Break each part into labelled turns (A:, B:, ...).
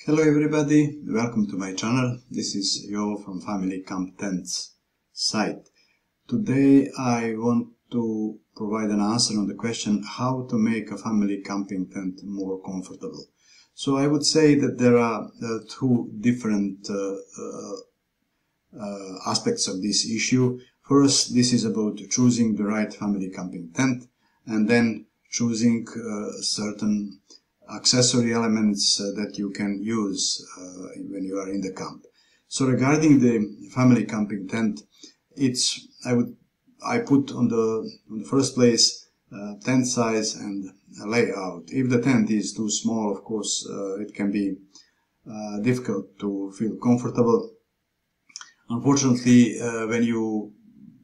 A: Hello everybody, welcome to my channel. This is Jo from Family Camp Tents site. Today I want to provide an answer on the question how to make a family camping tent more comfortable. So I would say that there are two different aspects of this issue. First, this is about choosing the right family camping tent, and then choosing certain accessory elements that you can use when you are in the camp. So regarding the family camping tent, I put on the first place tent size and layout. If the tent is too small, of course, it can be difficult to feel comfortable. Unfortunately, when you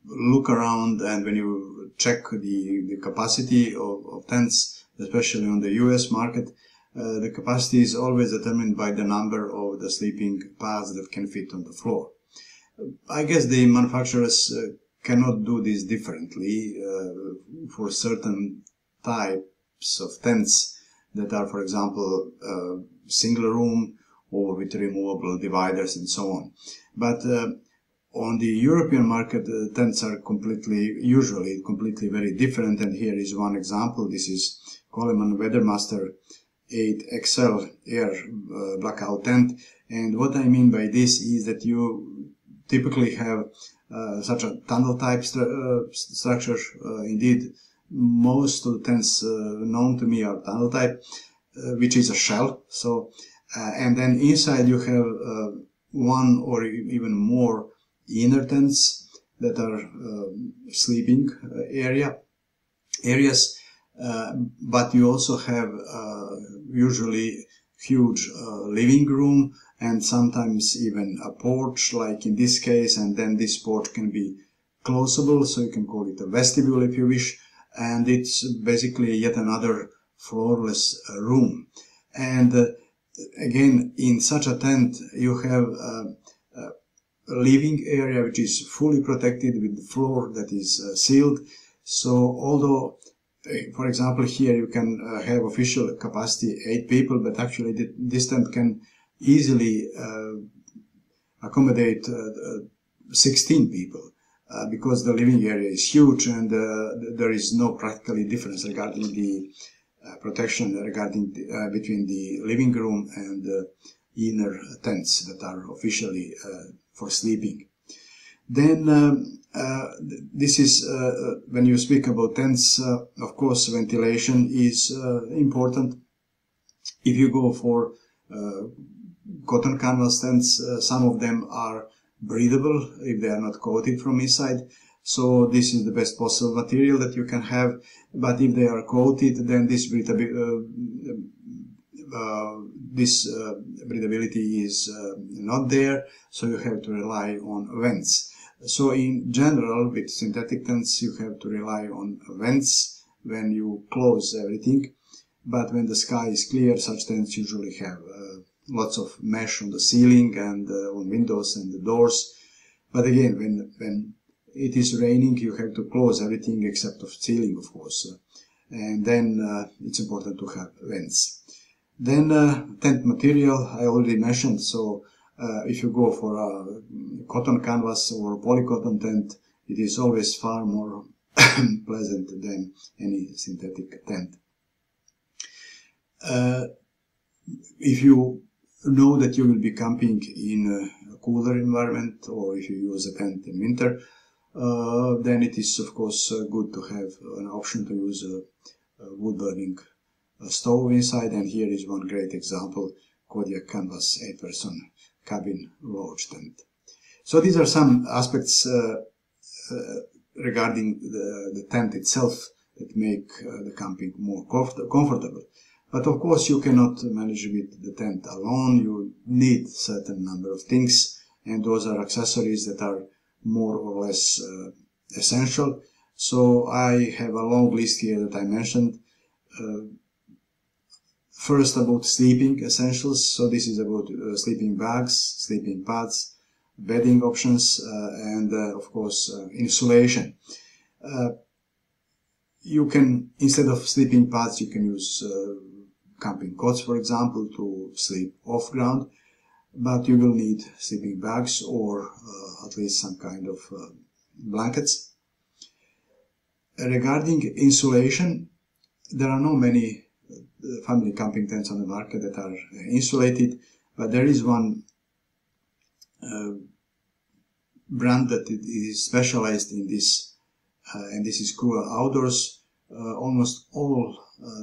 A: look around and when you check the capacity of tents, especially on the US market, the capacity is always determined by the number of the sleeping pads that can fit on the floor. I guess the manufacturers cannot do this differently for certain types of tents that are, for example, single room or with removable dividers and so on. But on the European market, tents are usually completely very different, and here is one example. This is Coleman Weathermaster 8 XL Air blackout tent, and what I mean by this is that you typically have such a tunnel type structure. Indeed, most of the tents known to me are tunnel type, which is a shell. So, and then inside you have one or even more inner tents that are sleeping areas, but you also have usually huge living room and sometimes even a porch, like in this case, and then this porch can be closable, so you can call it a vestibule if you wish, and it's basically yet another floorless room. And again, in such a tent you have living area which is fully protected with the floor that is sealed. So although, for example, here you can have official capacity 8 people, but actually this tent can easily accommodate 16 people because the living area is huge, and there is no practically difference regarding the protection between the living room and inner tents that are officially for sleeping. Then this is when you speak about tents, of course ventilation is important. If you go for cotton canvas tents, some of them are breathable if they are not coated from inside, so this is the best possible material that you can have. But if they are coated, then this breathability is not there, so you have to rely on vents. So in general, with synthetic tents, you have to rely on vents when you close everything, but when the sky is clear, such tents usually have lots of mesh on the ceiling and on windows and the doors. But again, when it is raining, you have to close everything except of ceiling, of course, and then it's important to have vents. Then tent material I already mentioned. So if you go for a cotton canvas or a polycotton tent, it is always far more pleasant than any synthetic tent. If you know that you will be camping in a cooler environment, or if you use a tent in winter, then it is of course good to have an option to use a wood burning stove inside, and here is one great example: Kodiak Canvas 8-person cabin lodge tent. So these are some aspects regarding the tent itself that make the camping more comfortable. But of course you cannot manage with the tent alone. You need certain number of things, and those are accessories that are more or less essential. So I have a long list here that I mentioned. First, about sleeping essentials. So this is about sleeping bags, sleeping pads, bedding options, and of course insulation. You can, instead of sleeping pads, you can use camping cots, for example, to sleep off ground, but you will need sleeping bags or at least some kind of blankets. Regarding insulation, there are not many family camping tents on the market that are insulated, but there is one brand that is specialized in this, and this is Kura Outdoors. Almost all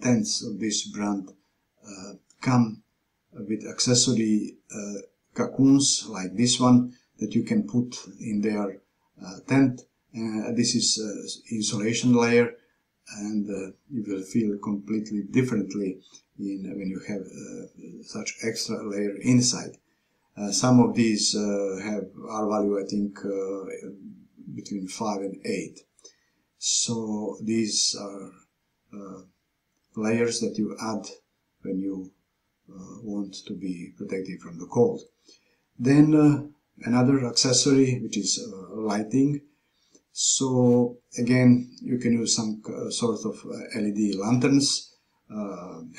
A: tents of this brand come with accessory cocoons like this one that you can put in their tent. This is insulation layer, and you will feel completely differently when you have such extra layer inside. Some of these have R-value, I think, between 5 and 8. So these are layers that you add when you want to be protected from the cold. Then another accessory, which is lighting. So again, you can use some sort of LED lanterns,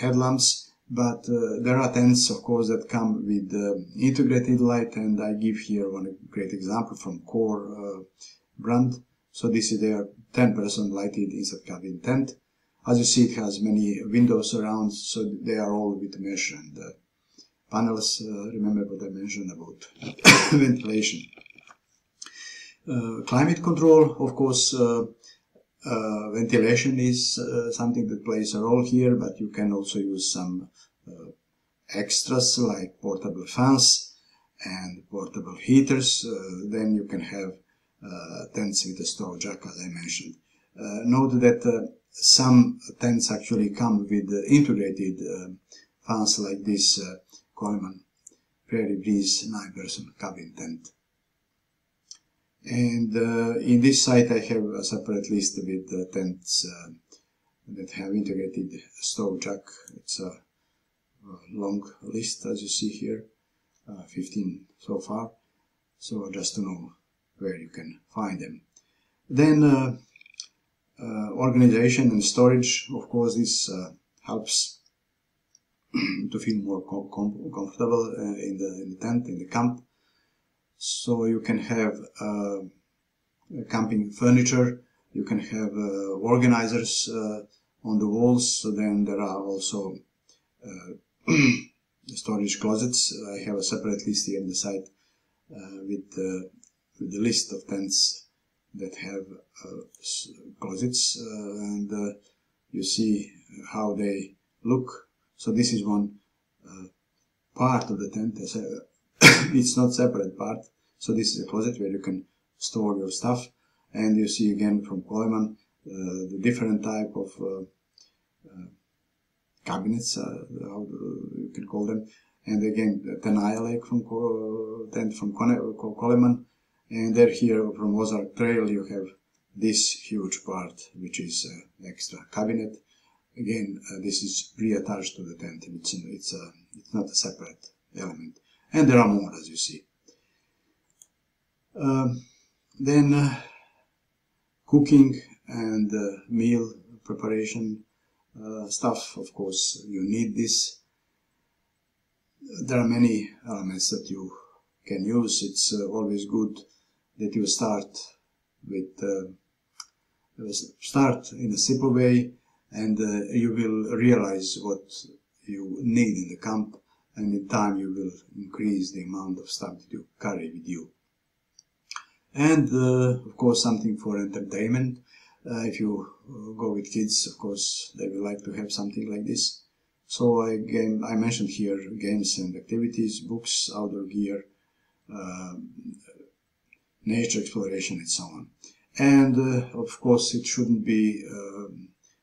A: headlamps, but there are tents, of course, that come with integrated light, and I give here one great example from Core brand. So this is their 10% lighted inside cabin tent. As you see, it has many windows around, so they are all with mesh and panels. Remember what I mentioned about ventilation. Climate control, of course, ventilation is something that plays a role here, but you can also use some extras like portable fans and portable heaters. Then you can have tents with a stove jack, as I mentioned. Note that some tents actually come with integrated fans like this Coleman Prairie Breeze 9-person cabin tent. And in this site I have a separate list with tents that have integrated stove jack. It's a long list, as you see here, 15 so far, so just to know where you can find them. Then organization and storage, of course, this helps to feel more comfortable in the tent, in the camp. So you can have camping furniture, you can have organizers on the walls. So then there are also storage closets. I have a separate list here on the site with the list of tents that have closets, and you see how they look. So this is one part of the tent. It's not separate part. So this is a closet where you can store your stuff, and you see again from Coleman the different type of cabinets, how you can call them, and again the Tenaya Lake from Coleman, and there here from Ozark Trail you have this huge part which is extra cabinet. Again, this is pre-attached to the tent. It's not a separate element, and there are more, as you see. Then cooking and meal preparation stuff, of course you need this. There are many elements that you can use. It's always good that you start with start in a simple way, and you will realize what you need in the camp, and in time you will increase the amount of stuff that you carry with you. And of course something for entertainment. If you go with kids, of course they will like to have something like this. So I mentioned here games and activities, books, outdoor gear, nature exploration, and so on. And of course it shouldn't be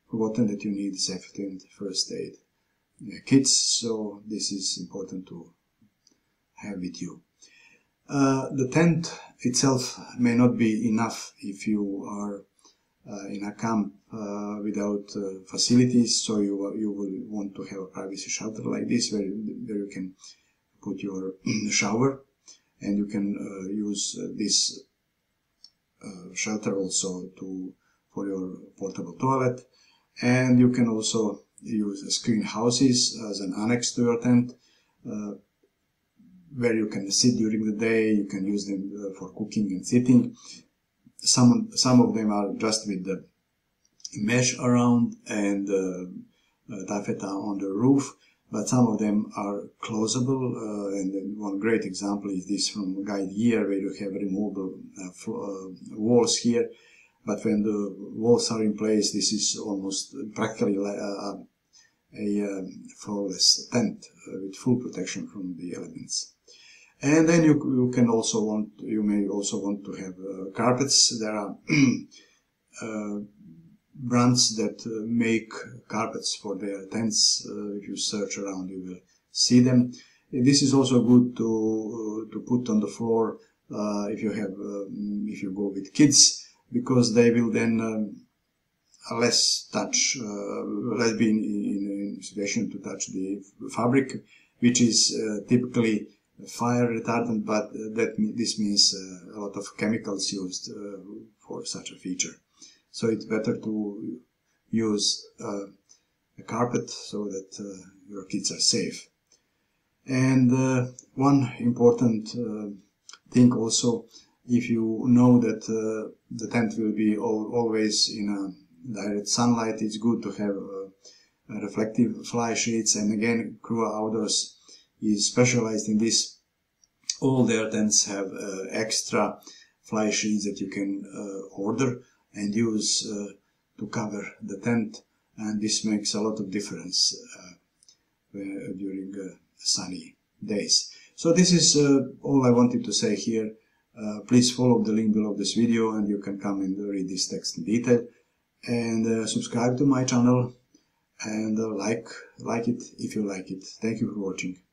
A: forgotten that you need safety and first aid kits, so this is important to have with you. The tent itself may not be enough if you are in a camp without facilities, so you will want to have a privacy shelter like this where you can put your shower, and you can use this shelter also for your portable toilet, and you can also use screen houses as an annex to your tent, where you can sit during the day. You can use them for cooking and sitting. Some of them are just with the mesh around and taffeta on the roof, but some of them are closable, and one great example is this from Guide Gear, where you have removable walls here, but when the walls are in place, this is almost practically a flawless tent with full protection from the elements. And then you may also want to have carpets. There are brands that make carpets for their tents. If you search around, you will see them. This is also good to put on the floor if you go with kids, because they will then less be in a situation to touch the fabric, which is typically fire retardant, but this means a lot of chemicals used for such a feature. So it's better to use a carpet so that your kids are safe. And one important thing also, if you know that the tent will be always in a direct sunlight, it's good to have reflective fly sheets. And again, Crua Outdoors is specialized in this. All their tents have extra fly sheets that you can order and use to cover the tent, and this makes a lot of difference during sunny days. So this is all I wanted to say here. Please follow the link below this video and you can come and read this text in detail, and subscribe to my channel and like it if you like it. Thank you for watching.